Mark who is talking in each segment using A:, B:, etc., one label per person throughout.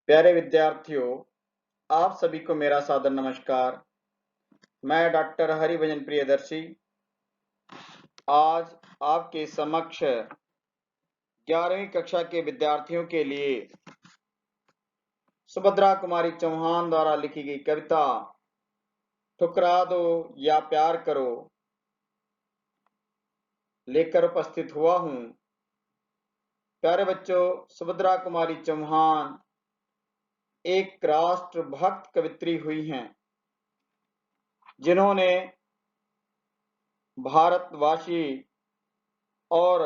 A: प्यारे विद्यार्थियों, आप सभी को मेरा सादर नमस्कार। मैं डॉक्टर हरिभजन प्रियदर्शी आज आपके समक्ष 11वीं कक्षा के विद्यार्थियों के लिए सुभद्रा कुमारी चौहान द्वारा लिखी गई कविता ठुकरा दो या प्यार करो लेकर उपस्थित हुआ हूँ। प्यारे बच्चों, सुभद्रा कुमारी चौहान एक राष्ट्रभक्त कवित्री हुई हैं, जिन्होंने भारतवासी और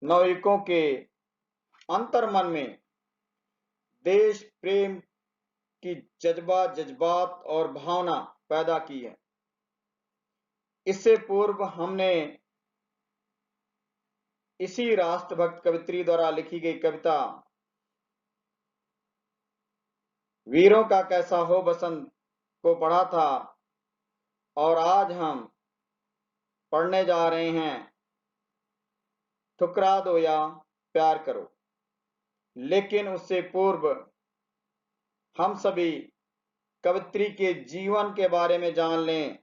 A: नाविकों के अंतर्मन में देश प्रेम की जज्बात और भावना पैदा की है। इससे पूर्व हमने इसी राष्ट्रभक्त कवित्री द्वारा लिखी गई कविता वीरों का कैसा हो बसंत को पढ़ा था और आज हम पढ़ने जा रहे हैं ठुकरा दो या प्यार करो। लेकिन उससे पूर्व हम सभी कवित्री के जीवन के बारे में जान लें।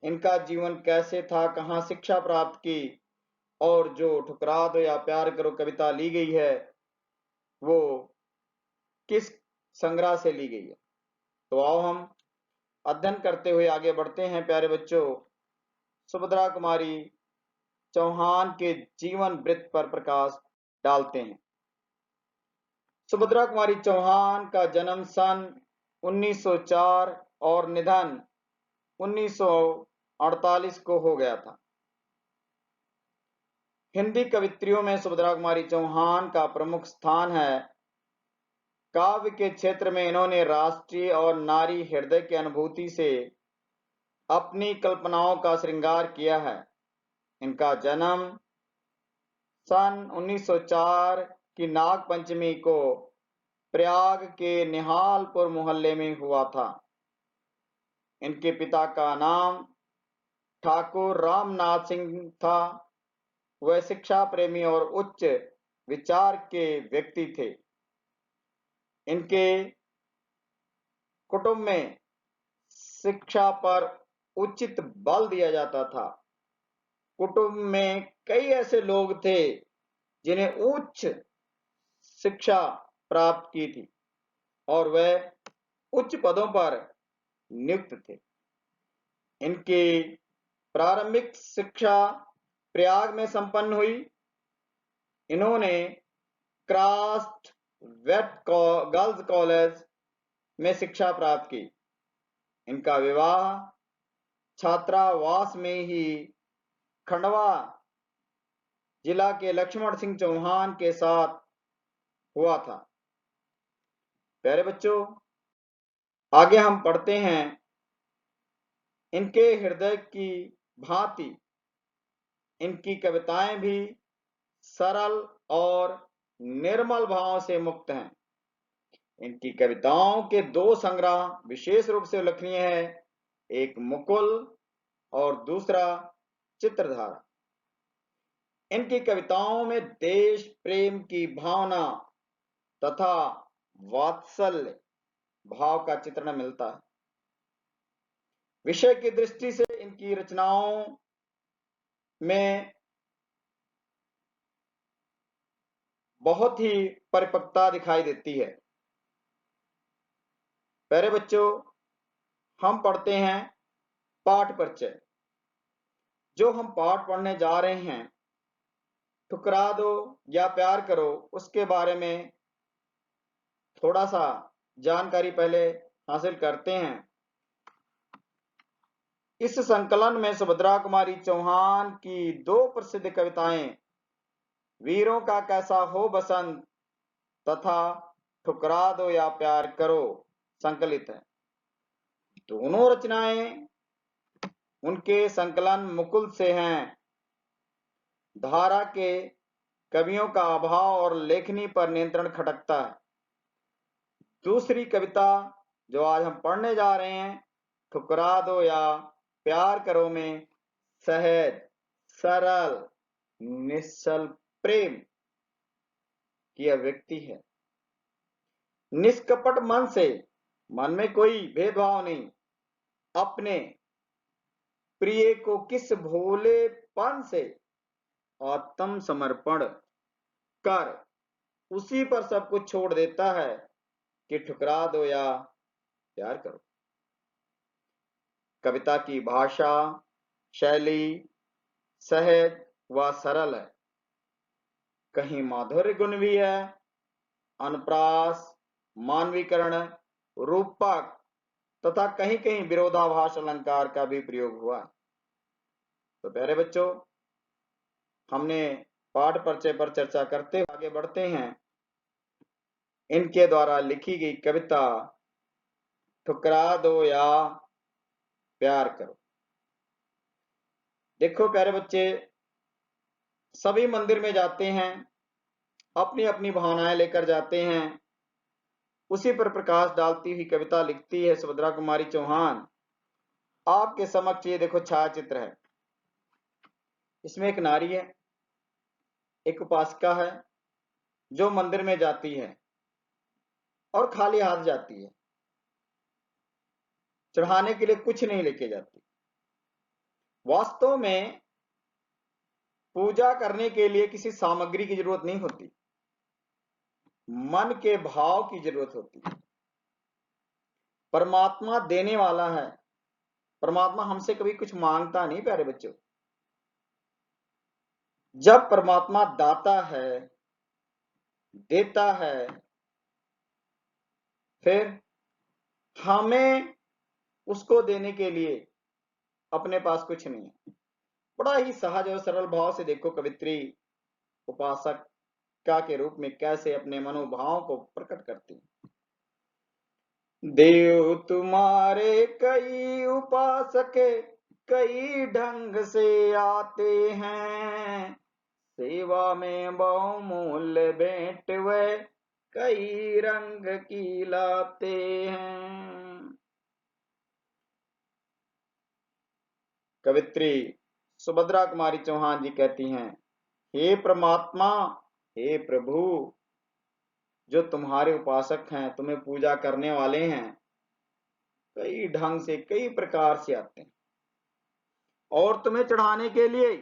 A: इनका जीवन कैसे था, कहाँ शिक्षा प्राप्त की और जो ठुकरा दो या प्यार करो कविता ली गई है वो किस संग्रह से ली गई है। तो आओ हम अध्ययन करते हुए आगे बढ़ते हैं। प्यारे बच्चों, सुभद्रा कुमारी चौहान के जीवन वृत्त पर प्रकाश डालते हैं। सुभद्रा कुमारी चौहान का जन्म सन 1904 और निधन 1948 को हो गया था। हिंदी कवित्रियों में सुभद्रा कुमारी चौहान का प्रमुख स्थान है। काव्य के क्षेत्र में इन्होंने राष्ट्रीय और नारी हृदय की अनुभूति से अपनी कल्पनाओं का श्रृंगार किया है। इनका जन्म सन 1904 की नाग पंचमी को प्रयाग के निहालपुर मोहल्ले में हुआ था। इनके पिता का नाम ठाकुर रामनाथ सिंह था। वह शिक्षा प्रेमी और उच्च विचार के व्यक्ति थे। इनके कुटुंब में शिक्षा पर उचित बल दिया जाता था। कुटुंब में कई ऐसे लोग थे जिन्हें उच्च शिक्षा प्राप्त की थी और वह उच्च पदों पर नियुक्त थे। इनकी प्रारंभिक शिक्षा प्रयाग में संपन्न हुई। इन्होंने क्रास्ट वेट गर्ल्स कॉलेज में शिक्षा प्राप्त की। इनका विवाह छात्रावास में ही खंडवा जिला के लक्ष्मण सिंह चौहान के साथ हुआ था। प्यारे बच्चों, आगे हम पढ़ते हैं। इनके हृदय की भांति इनकी कविताएं भी सरल और निर्मल भाव से मुक्त हैं। इनकी कविताओं के दो संग्रह विशेष रूप से उल्लेखनीय है, एक मुकुल और दूसरा चित्रधारा। इनकी कविताओं में देश प्रेम की भावना तथा वात्सल्य भाव का चित्रण मिलता है। विषय की दृष्टि से इनकी रचनाओं में बहुत ही परिपक्वता दिखाई देती है। प्यारे बच्चों, हम पढ़ते हैं पाठ परिचय। जो हम पाठ पढ़ने जा रहे हैं ठुकरा दो या प्यार करो, उसके बारे में थोड़ा सा जानकारी पहले हासिल करते हैं। इस संकलन में सुभद्रा कुमारी चौहान की दो प्रसिद्ध कविताएं वीरों का कैसा हो बसंत तथा ठुकरा दो या प्यार करो संकलित है। दोनों रचनाएं उनके संकलन मुकुल से हैं। धारा के कवियों का अभाव और लेखनी पर नियंत्रण खटकता है। दूसरी कविता जो आज हम पढ़ने जा रहे हैं ठुकरा दो या प्यार करो में सहज सरल निश्चल प्रेम की अभिव्यक्ति है। निष्कपट मन से, मन में कोई भेदभाव नहीं, अपने प्रिय को किस भोलेपन से आत्म समर्पण कर उसी पर सब कुछ छोड़ देता है कि ठुकरा दो या प्यार करो। कविता की भाषा शैली सहज व सरल है, कहीं माधुर्य गुण भी है, अनुप्रास, मानवीकरण, रूपक तथा कहीं कहीं विरोधाभास अलंकार का भी प्रयोग हुआ। तो प्यारे बच्चों, हमने पाठ परिचय पर चर्चा करते हुए आगे बढ़ते हैं। इनके द्वारा लिखी गई कविता ठुकरा दो या प्यार करो। देखो प्यारे बच्चे, सभी मंदिर में जाते हैं, अपनी अपनी भावनाएं लेकर जाते हैं, उसी पर प्रकाश डालती हुई कविता लिखती है सुभद्रा कुमारी चौहान। आपके समक्ष ये देखो छायाचित्र है, इसमें एक नारी है, एक उपासिका है जो मंदिर में जाती है और खाली हाथ जाती है, चढ़ाने के लिए कुछ नहीं लेके जाती। वास्तव में पूजा करने के लिए किसी सामग्री की जरूरत नहीं होती, मन के भाव की जरूरत होती है। परमात्मा देने वाला है, परमात्मा हमसे कभी कुछ मांगता नहीं प्यारे बच्चों। जब परमात्मा दाता है, देता है, फिर हमें उसको देने के लिए अपने पास कुछ नहीं है। बड़ा ही सहज और सरल भाव से देखो कवित्री उपासक के रूप में कैसे अपने मनोभाव को प्रकट करती है। देव तुम्हारे कई उपासक कई ढंग से आते हैं, सेवा में बहुमूल्य भेंट वे कई रंग की लाते हैं। कवित्री सुभद्रा कुमारी चौहान जी कहती हैं, हे परमात्मा, हे प्रभु, जो तुम्हारे उपासक हैं, तुम्हें पूजा करने वाले हैं, कई ढंग से कई प्रकार से आते हैं और तुम्हें चढ़ाने के लिए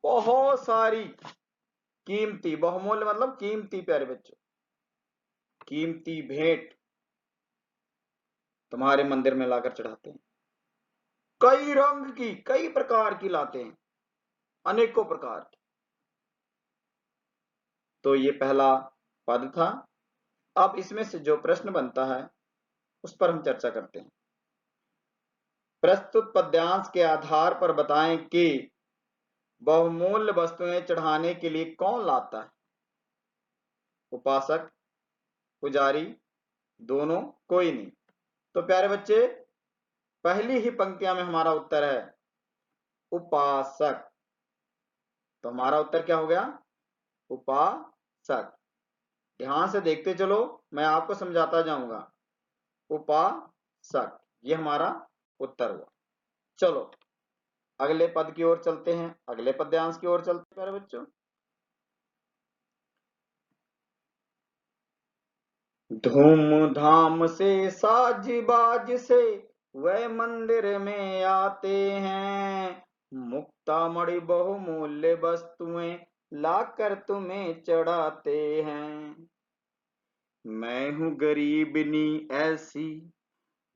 A: बहुत सारी कीमती, बहुमूल्य मतलब कीमती प्यारे बच्चों, कीमती भेंट तुम्हारे मंदिर में लाकर चढ़ाते हैं। कई रंग की, कई प्रकार की लाते हैं, अनेकों प्रकार की। तो ये पहला पद था। अब इसमें से जो प्रश्न बनता है उस पर हम चर्चा करते हैं। प्रस्तुत पद्यांश के आधार पर बताएं कि बहुमूल्य वस्तुएं चढ़ाने के लिए कौन लाता है? उपासक, पुजारी, दोनों, कोई नहीं। तो प्यारे बच्चे, पहली ही पंक्तियां में हमारा उत्तर है उपासक। तो हमारा उत्तर क्या हो गया? उपासक। ध्यान से देखते चलो, मैं आपको समझाता जाऊंगा। उपासक, ये हमारा उत्तर हुआ। चलो अगले पद की ओर चलते हैं, अगले पद्यांश की ओर चलते हैं प्यारे बच्चों। धूमधाम से साज बाज से वह मंदिर में आते हैं, मुक्तामणि बहुमूल्य वस्तुएं लाकर तुम्हें चढ़ाते हैं। मैं हूं गरीबनी ऐसी,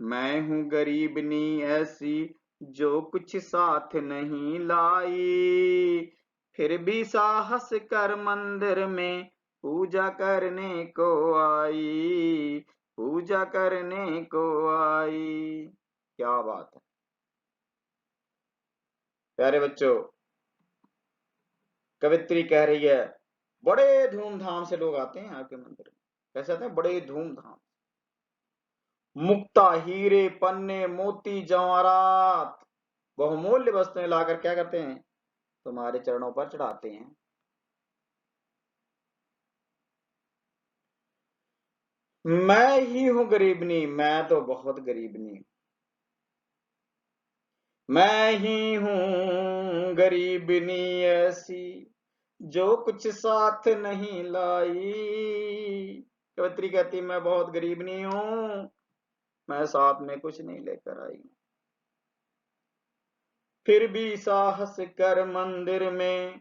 A: मैं हूं गरीबनी ऐसी, जो कुछ साथ नहीं लाई, फिर भी साहस कर मंदिर में पूजा करने को आई, पूजा करने को आई। क्या बात है प्यारे बच्चों, कवित्री कह रही है बड़े धूमधाम से लोग आते हैं आपके मंदिर में। कैसे आते हैं? बड़े धूमधाम। मुक्ता, हीरे, पन्ने, मोती, जवाहरात, बहुमूल्य वस्तुएं लाकर क्या करते हैं? तुम्हारे चरणों पर चढ़ाते हैं। मैं ही हूं गरीबनी, मैं तो बहुत गरीबनी, मैं ही हूं गरीबनी ऐसी, जो कुछ साथ नहीं लाई। कवित्री कहती मैं बहुत गरीब नहीं हूं, मैं साथ में कुछ नहीं लेकर आई, फिर भी साहस कर मंदिर में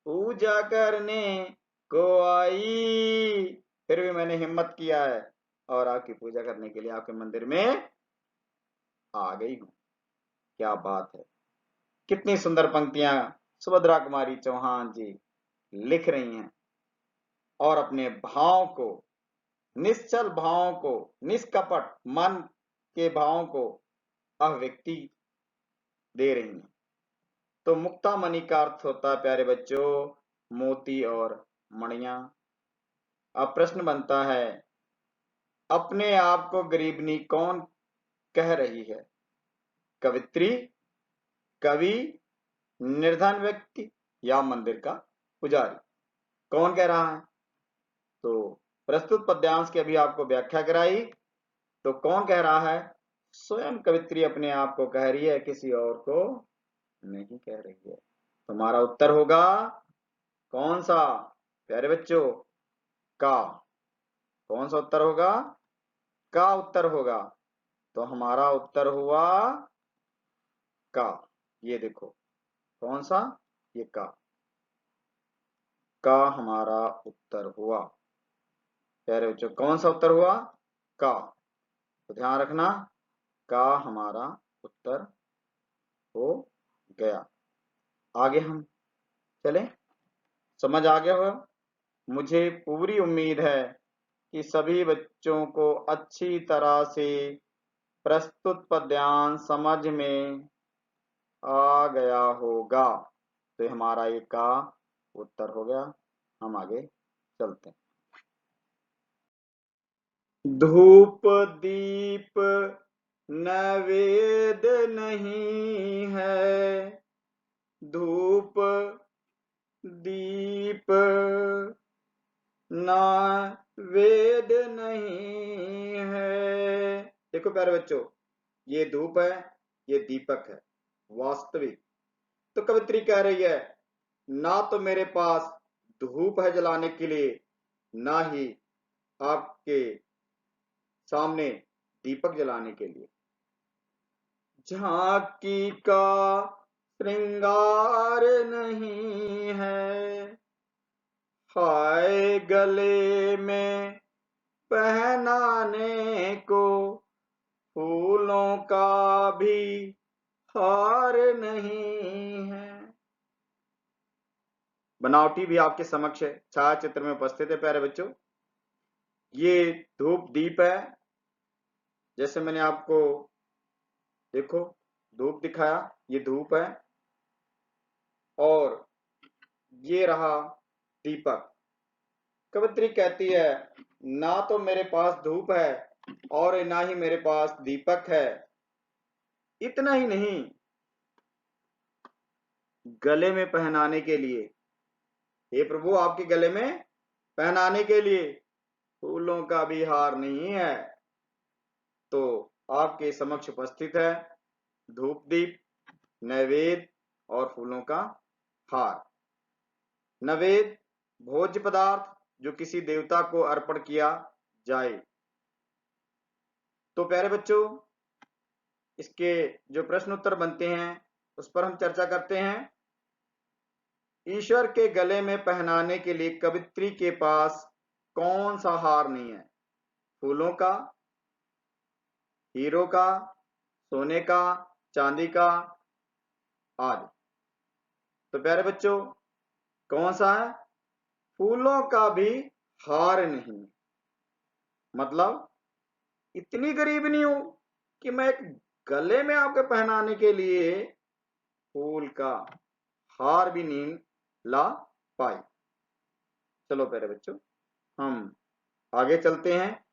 A: पूजा करने को आई। फिर भी मैंने हिम्मत किया है और आपकी पूजा करने के लिए आपके मंदिर में आ गई हूं। क्या बात है, कितनी सुंदर पंक्तियां सुभद्रा कुमारी चौहान जी लिख रही हैं और अपने भाव को, निश्चल भावों को, निष्कपट मन के भावों को अभिव्यक्ति दे रही हैं। तो मुक्ता मणि का अर्थ होता है प्यारे बच्चों मोती और मणियां। अब प्रश्न बनता है अपने आप को गरीबनी कौन कह रही है, कवित्री, कवि, निर्धन व्यक्ति या मंदिर का पुजारी, कौन कह रहा है? तो प्रस्तुत पद्यांश की अभी आपको व्याख्या कराई, तो कौन कह रहा है? स्वयं कवित्री अपने आप को कह रही है, किसी और को नहीं कह रही है। तुम्हारा उत्तर होगा कौन सा प्यारे बच्चों? का। कौन सा उत्तर होगा? का उत्तर होगा। तो हमारा उत्तर हुआ का। ये देखो कौन सा, ये का हमारा उत्तर हुआ प्यारे बच्चों। कौन सा उत्तर हुआ? का। तो ध्यान रखना का हमारा उत्तर हो गया। आगे हम चले, समझ आ गया होगा। मुझे पूरी उम्मीद है कि सभी बच्चों को अच्छी तरह से प्रस्तुत पद्यांश समझ में आ गया होगा। तो हमारा ये का उत्तर हो गया। हम आगे चलते हैं। धूप दीप नैवेद्य नहीं है, धूप दीप नैवेद्य नहीं है। देखो प्यारे बच्चों, ये धूप है, ये दीपक है वास्तविक। तो कवित्री कह रही है ना तो मेरे पास धूप है जलाने के लिए, ना ही आपके सामने दीपक जलाने के लिए। झांकी का श्रृंगार नहीं है, हाय गले में पहनाने को फूलों का भी हार नहीं है। बनावटी भी आपके समक्ष है, छायाचित्र में उपस्थित है प्यारे बच्चों। ये धूप दीप है, जैसे मैंने आपको देखो धूप दिखाया, ये धूप है और ये रहा दीपक। कवित्री कहती है ना तो मेरे पास धूप है और ना ही मेरे पास दीपक है। इतना ही नहीं, गले में पहनाने के लिए, हे प्रभु आपके गले में पहनाने के लिए फूलों का भी हार नहीं है। तो आपके समक्ष उपस्थित है धूप दीप, नैवेद्य और फूलों का हार। नैवेद्य भोज्य पदार्थ जो किसी देवता को अर्पण किया जाए। तो प्यारे बच्चों, इसके जो प्रश्न उत्तर बनते हैं उस पर हम चर्चा करते हैं। ईश्वर के गले में पहनाने के लिए कवित्री के पास कौन सा हार नहीं है? फूलों का, हीरो का, सोने का, चांदी का आदि। तो प्यारे बच्चों कौन सा है? फूलों का भी हार नहीं। मतलब इतनी गरीब नहीं हूं कि मैं एक गले में आपके पहनाने के लिए फूल का हार भी नहीं ला पाई। चलो प्यारे बच्चों हम आगे चलते हैं।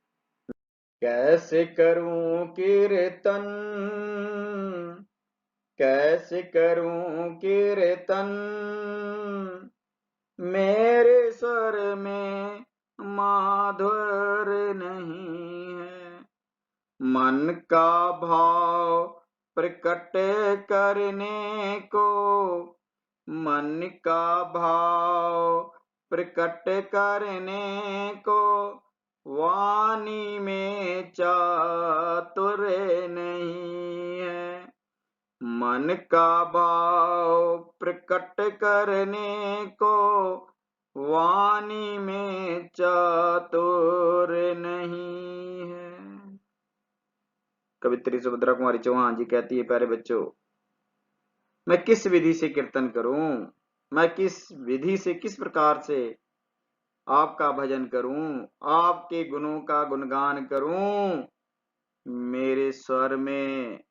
A: कैसे करूं कीर्तन, कैसे करूं कीर्तन, मेरे स्वर में माधुर नहीं है। मन का भाव प्रकट करने को, मन का भाव प्रकट करने को वाणी में चातुर्य नहीं है। मन का भाव प्रकट करने को वाणी में चातुर्य नहीं है। कवित्री सुभद्रा कुमारी चौहान जी कहती है, प्यारे बच्चों, मैं किस विधि से कीर्तन करूं, मैं किस विधि से, किस प्रकार से आपका भजन करूं, आपके गुणों का गुणगान करूं, मेरे स्वर में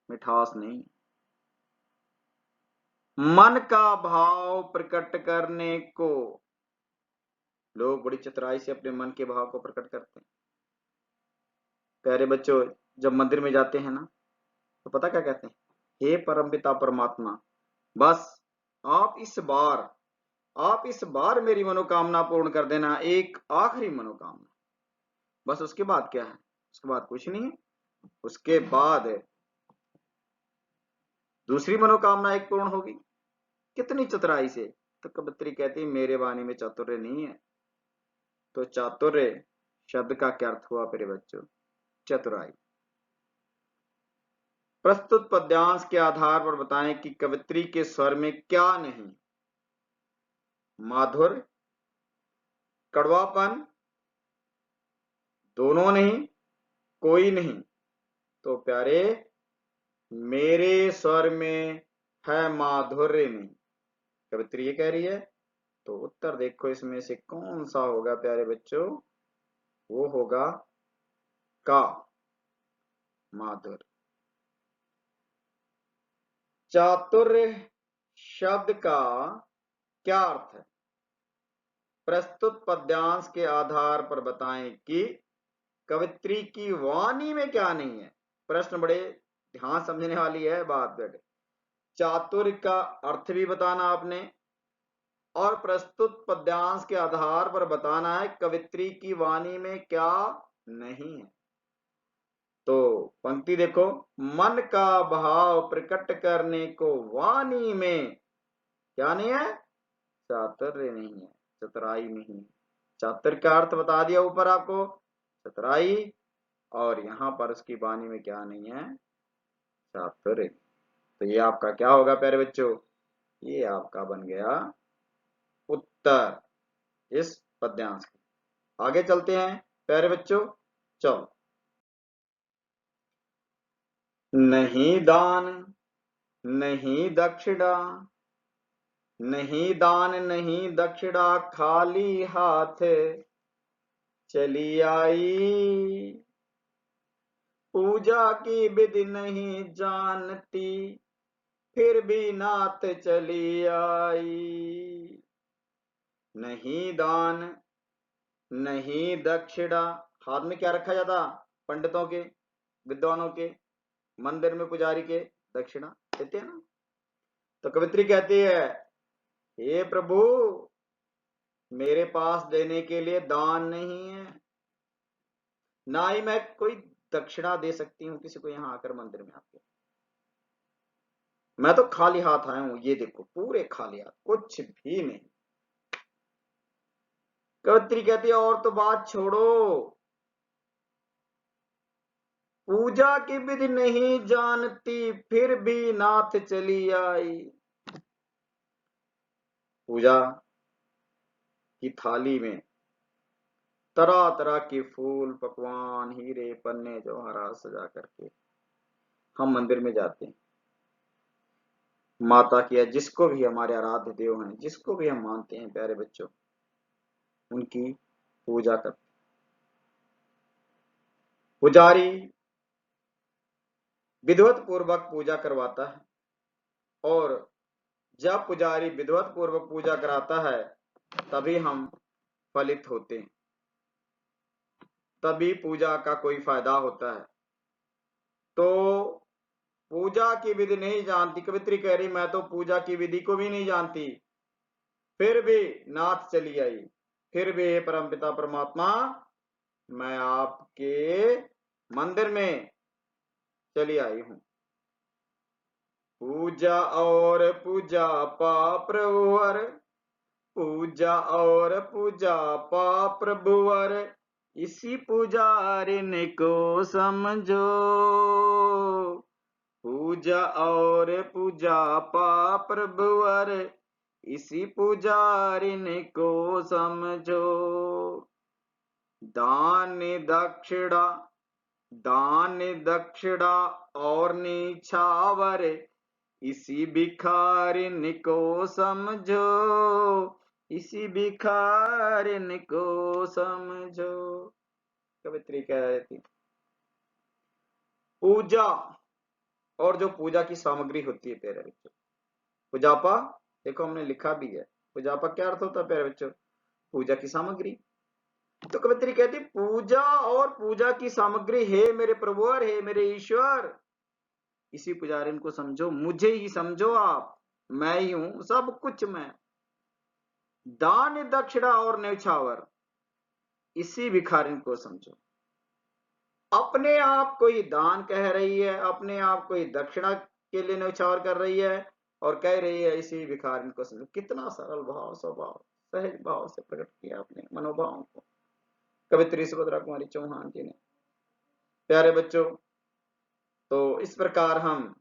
A: मिठास नहीं। मन का भाव प्रकट करने को, लोग बड़ी चतुराई से अपने मन के भाव को प्रकट करते हैं। प्यारे बच्चों, जब मंदिर में जाते हैं ना, तो पता क्या कहते हैं? हे परमपिता परमात्मा, बस आप इस बार मेरी मनोकामना पूर्ण कर देना, एक आखिरी मनोकामना। बस उसके बाद क्या है? उसके बाद कुछ नहीं है। उसके बाद दूसरी मनोकामना एक पूर्ण होगी। कितनी चतुराई से। तो कवित्री कहती है, मेरे वाणी में चातुर्य नहीं है। तो चातुर्य शब्द का क्या अर्थ हुआ प्यारे बच्चों? चतुराई। प्रस्तुत पद्यांश के आधार पर बताएं कि कवित्री के स्वर में क्या नहीं? माधुर्य, कड़वापन, दोनों नहीं, कोई नहीं। तो प्यारे, मेरे स्वर में है माधुर्य नहीं, कवित्री ये कह रही है। तो उत्तर देखो इसमें से कौन सा होगा प्यारे बच्चों? वो होगा का, माधुर्य। चातुर्य शब्द का क्या अर्थ है? प्रस्तुत पद्यांश के आधार पर बताएं कि कवित्री की वाणी में क्या नहीं है। प्रश्न बड़े ध्यान समझने वाली है बात बेटे। चातुर्य का अर्थ भी बताना आपने, और प्रस्तुत पद्यांश के आधार पर बताना है कवित्री की वाणी में क्या नहीं है। तो पंक्ति देखो, मन का भाव प्रकट करने को वाणी में क्या नहीं है? चातुर्य नहीं है, चतुराई नहीं है। चातुर्य का अर्थ बता दिया ऊपर आपको, चतुराई, और यहां पर उसकी वाणी में क्या नहीं है? चातुर्य। तो ये आपका क्या होगा प्यारे बच्चों? ये आपका बन गया उत्तर इस पद्यांश का। आगे चलते हैं प्यारे बच्चों, चलो। नहीं दान नहीं दक्षिणा, नहीं दान नहीं दक्षिणा, खाली हाथ चली आई। पूजा की विधि नहीं जानती, फिर भी नाथ चली आई। नहीं दान नहीं दक्षिणा, हाथ में क्या रखा जाता? पंडितों के, विद्वानों के, मंदिर में पुजारी के दक्षिणा देते हैं ना। तो कवित्री कहती है, हे प्रभु, मेरे पास देने के लिए दान नहीं है, ना ही मैं कोई दक्षिणा दे सकती हूँ किसी को यहां आकर मंदिर में आके। मैं तो खाली हाथ आया हूं, ये देखो पूरे खाली हाथ, कुछ भी नहीं। कवित्री कहती है, और तो बात छोड़ो, पूजा की विधि नहीं जानती, फिर भी नाथ चली आई। पूजा की थाली में तरह तरह के फूल, पकवान, हीरे, पन्ने, जवाहरात सजा करके हम मंदिर में जाते हैं। माता की या जिसको भी हमारे आराध्य देव हैं, जिसको भी हम मानते हैं प्यारे बच्चों, उनकी पूजा करते। पुजारी विधिवत पूर्वक पूजा करवाता है, और जब पुजारी विधिवत पूर्वक पूजा कराता है तभी हम फलित होते हैं, तभी पूजा का कोई फायदा होता है। तो पूजा की विधि नहीं जानती, कवित्री कह रही मैं तो पूजा की विधि को भी नहीं जानती, फिर भी नाथ चली आई। फिर भी परमपिता परमात्मा, मैं आपके मंदिर में चली आई हूं। पूजा और पूजा पाप प्रभुवर, पूजा और पूजा पा प्रभुवर, इसी पुजारिन को समझो। पूजा और पूजा पा प्रभुवर, इसी पुजारिन को समझो। दान दक्षिणा, दान दक्षिणा और निछावर, इसी भिखारिन को समझो। इसी भिखारिन को समझो। कवित्री कह रही थी पूजा और जो पूजा की सामग्री होती है प्यारे बच्चों, पूजापा देखो हमने लिखा भी है। पूजापा क्या अर्थ होता है प्यारे बच्चों? पूजा की सामग्री। तो कवित्री कहती पूजा और पूजा की सामग्री हे मेरे प्रभु और हे मेरे ईश्वर, इसी पुजारिन को समझो, मुझे ही समझो आप, मैं ही हूं, सब कुछ मैं। दान दक्षिणा और न्यौछावर, इसी भिखारिन को समझो। अपने आप को ही दान कह रही है, अपने आप को ही दक्षिणा के लिए न्यौछावर कर रही है और कह रही है इसी भिखारिन को समझो। कितना सरल भाव, स्वभाव, सहज भाव से प्रकट किया अपने मनोभावों को कवित्री सुभद्रा कुमारी चौहान जी ने। प्यारे बच्चों, तो इस प्रकार हम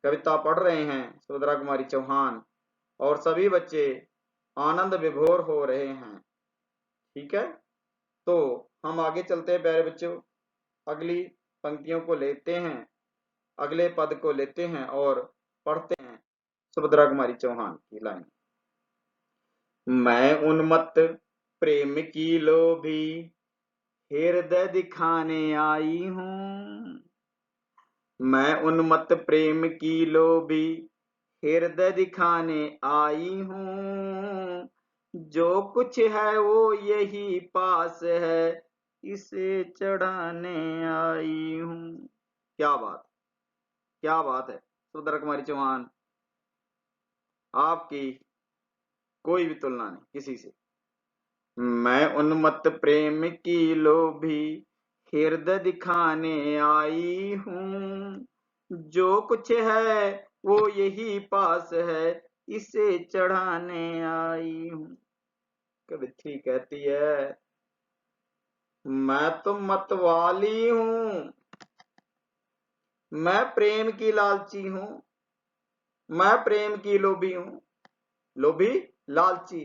A: कविता पढ़ रहे हैं सुभद्रा कुमारी चौहान, और सभी बच्चे आनंद विभोर हो रहे हैं। ठीक है, तो हम आगे चलते हैं प्यारे बच्चों, अगली पंक्तियों को लेते हैं, अगले पद को लेते हैं और पढ़ते हैं सुभद्रा कुमारी चौहान की लाइन। मैं उन्मत्त प्रेम की लोभी, हृदय दिखाने आई हूं। मैं उन्मत्त प्रेम की लोभी, हृदय दिखाने आई हूं। जो कुछ है वो यही पास है, इसे चढ़ाने आई हूं। क्या बात, क्या बात है सुभद्रा कुमारी चौहान, आपकी कोई भी तुलना नहीं किसी से। मैं उन्मत्त प्रेम की लोभी, हृदय दिखाने आई हूं। जो कुछ है वो यही पास है, इसे चढ़ाने आई हूं। कवित्री कहती है मैं तो मतवाली हूं, मैं प्रेम की लालची हूं, मैं प्रेम की लोभी हूं, लोभी लालची,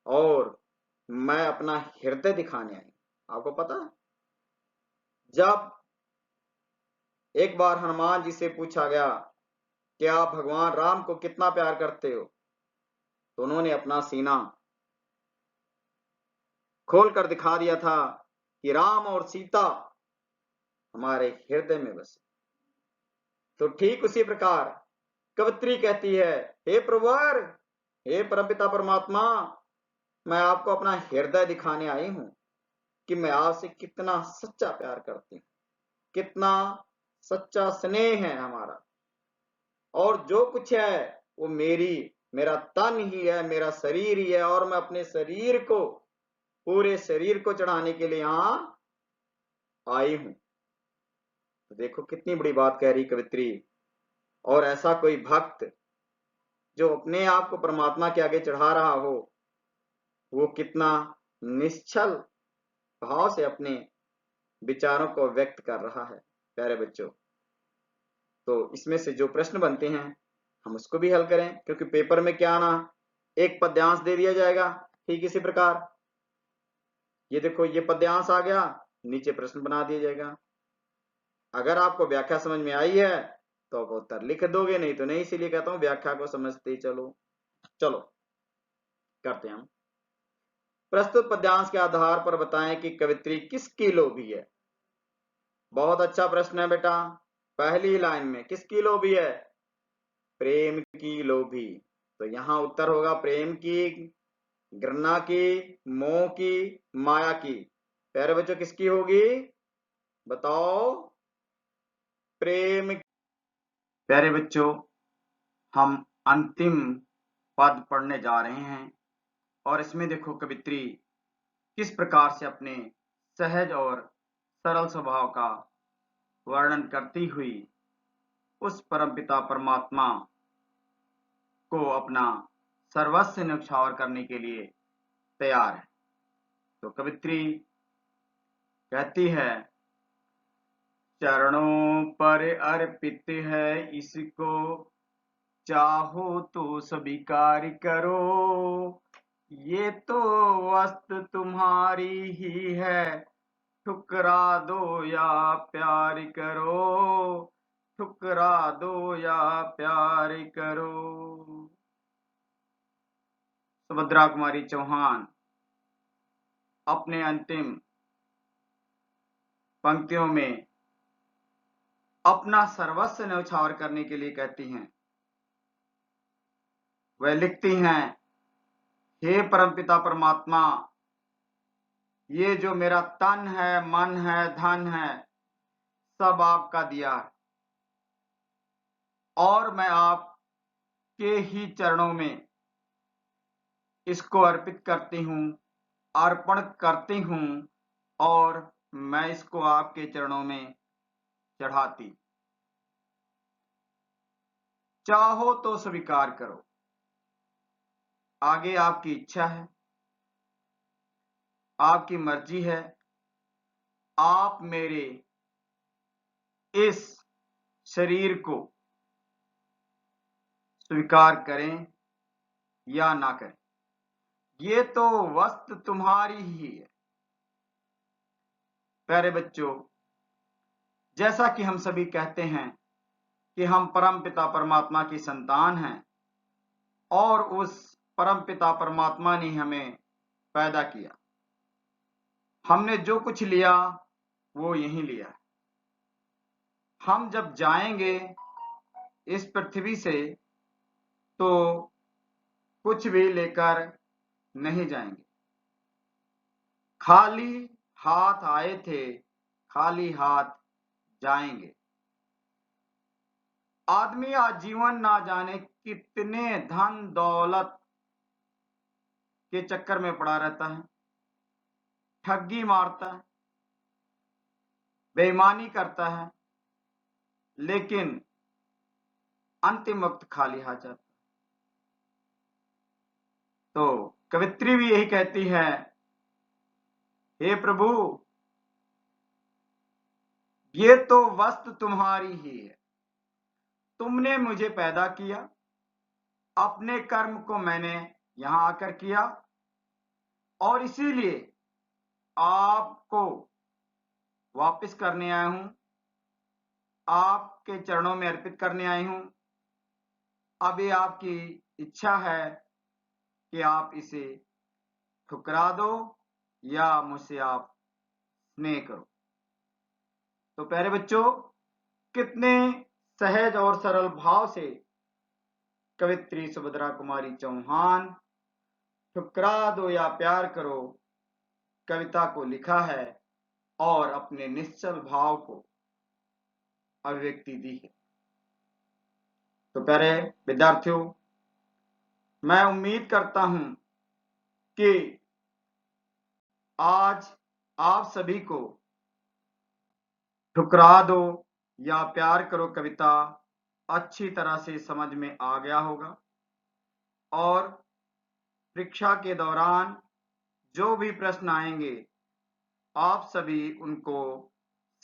A: और मैं अपना हृदय दिखाने आई। आपको पता है जब एक बार हनुमान जी से पूछा गया कि आप भगवान राम को कितना प्यार करते हो, तो उन्होंने अपना सीना खोल कर दिखा दिया था कि राम और सीता हमारे हृदय में बसे। तो ठीक उसी प्रकार कवित्री कहती है हे प्रभुवर, हे परमपिता परमात्मा, मैं आपको अपना हृदय दिखाने आई हूं कि मैं आपसे कितना सच्चा प्यार करती हूं, कितना सच्चा स्नेह है हमारा, और जो कुछ है वो मेरा तन ही है, मेरा शरीर ही है, और मैं अपने शरीर को, पूरे शरीर को चढ़ाने के लिए यहां आई हूं। तो देखो कितनी बड़ी बात कह रही कवित्री। और ऐसा कोई भक्त जो अपने आप को परमात्मा के आगे चढ़ा रहा हो, वो कितना निश्चल भाव से अपने विचारों को व्यक्त कर रहा है। प्यारे बच्चों, तो इसमें से जो प्रश्न बनते हैं हम उसको भी हल करें, क्योंकि पेपर में क्या आना, एक पद्यांश दे दिया जाएगा। ठीक इसी प्रकार ये देखो, ये पद्यांश आ गया, नीचे प्रश्न बना दिया जाएगा। अगर आपको व्याख्या समझ में आई है तो आप उत्तर लिख दोगे, नहीं तो नहीं। इसीलिए कहता हूं व्याख्या को समझते चलो। चलो करते हैं हम। प्रस्तुत पद्यांश के आधार पर बताएं कि कवित्री किसकी लोभी है। बहुत अच्छा प्रश्न है बेटा। पहली लाइन में किसकी लोभी है? प्रेम की लोभी। तो यहां उत्तर होगा प्रेम की, घृणा की, मोह की, माया की। प्यारे बच्चों किसकी होगी बताओ? प्रेम। प्यारे बच्चों, हम अंतिम पद पढ़ने जा रहे हैं, और इसमें देखो कवित्री किस प्रकार से अपने सहज और सरल स्वभाव का वर्णन करती हुई उस परमपिता परमात्मा को अपना सर्वस्व न्यौछावर करने के लिए तैयार है। तो कवित्री कहती है, चरणों पर अर्पित है इसको, चाहो तो स्वीकार करो, ये तो वस्तु तुम्हारी ही है, ठुकरा दो या प्यार करो, ठुकरा दो या प्यार करो। सुभद्रा कुमारी चौहान अपने अंतिम पंक्तियों में अपना सर्वस्व न्यौछावर करने के लिए कहती हैं। वह लिखती हैं, हे परमपिता परमात्मा, ये जो मेरा तन है, मन है, धन है, सब आपका दिया है और मैं आपके ही चरणों में इसको अर्पित करती हूँ, अर्पण करती हूँ और मैं इसको आपके चरणों में चढ़ाती। चाहो तो स्वीकार करो, आगे आपकी इच्छा है, आपकी मर्जी है, आप मेरे इस शरीर को स्वीकार करें या ना करें, ये तो वस्तु तुम्हारी ही है। प्यारे बच्चों, जैसा कि हम सभी कहते हैं कि हम परमपिता परमात्मा की संतान हैं और उस परमपिता परमात्मा ने हमें पैदा किया। हमने जो कुछ लिया वो यहीं लिया। हम जब जाएंगे इस पृथ्वी से तो कुछ भी लेकर नहीं जाएंगे। खाली हाथ आए थे, खाली हाथ जाएंगे। आदमी आजीवन ना जाने कितने धन दौलत के चक्कर में पड़ा रहता है, ठगी मारता है, बेईमानी करता है, लेकिन अंतिम वक्त खाली हाथ जाता है। तो कवित्री भी यही कहती है, हे प्रभु, ये तो वस्तु तुम्हारी ही है, तुमने मुझे पैदा किया, अपने कर्म को मैंने यहां आकर किया और इसीलिए आपको वापस करने आया हूं, आपके चरणों में अर्पित करने आई हूं। अब ये आपकी इच्छा है कि आप इसे ठुकरा दो या मुझसे आप स्नेह करो। तो प्यारे बच्चों, कितने सहज और सरल भाव से कवित्री सुभद्रा कुमारी चौहान ठुकरा दो या प्यार करो कविता को लिखा है और अपने निश्चल भाव को अभिव्यक्ति दी है। तो प्यारे विद्यार्थियों, मैं उम्मीद करता हूं कि आज आप सभी को ठुकरा दो या प्यार करो कविता अच्छी तरह से समझ में आ गया होगा और परीक्षा के दौरान जो भी प्रश्न आएंगे आप सभी उनको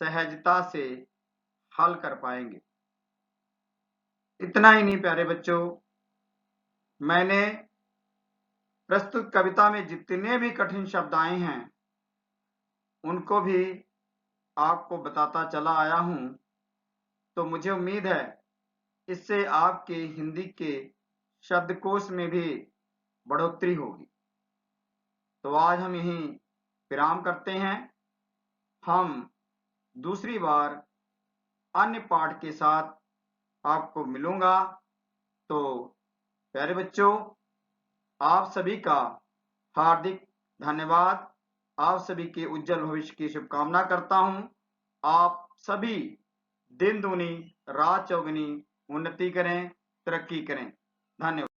A: सहजता से हल कर पाएंगे। इतना ही नहीं प्यारे बच्चों, मैंने प्रस्तुत कविता में जितने भी कठिन शब्द आए हैं उनको भी आपको बताता चला आया हूं। तो मुझे उम्मीद है इससे आपके हिंदी के शब्दकोश में भी बढ़ोतरी होगी। तो आज हम यहीं विराम करते हैं। हम दूसरी बार अन्य पाठ के साथ आपको मिलूंगा। तो प्यारे बच्चों, आप सभी का हार्दिक धन्यवाद। आप सभी के उज्जवल भविष्य की शुभकामना करता हूं। आप सभी दिन दूनी रात चौगुनी उन्नति करें, तरक्की करें। धन्यवाद।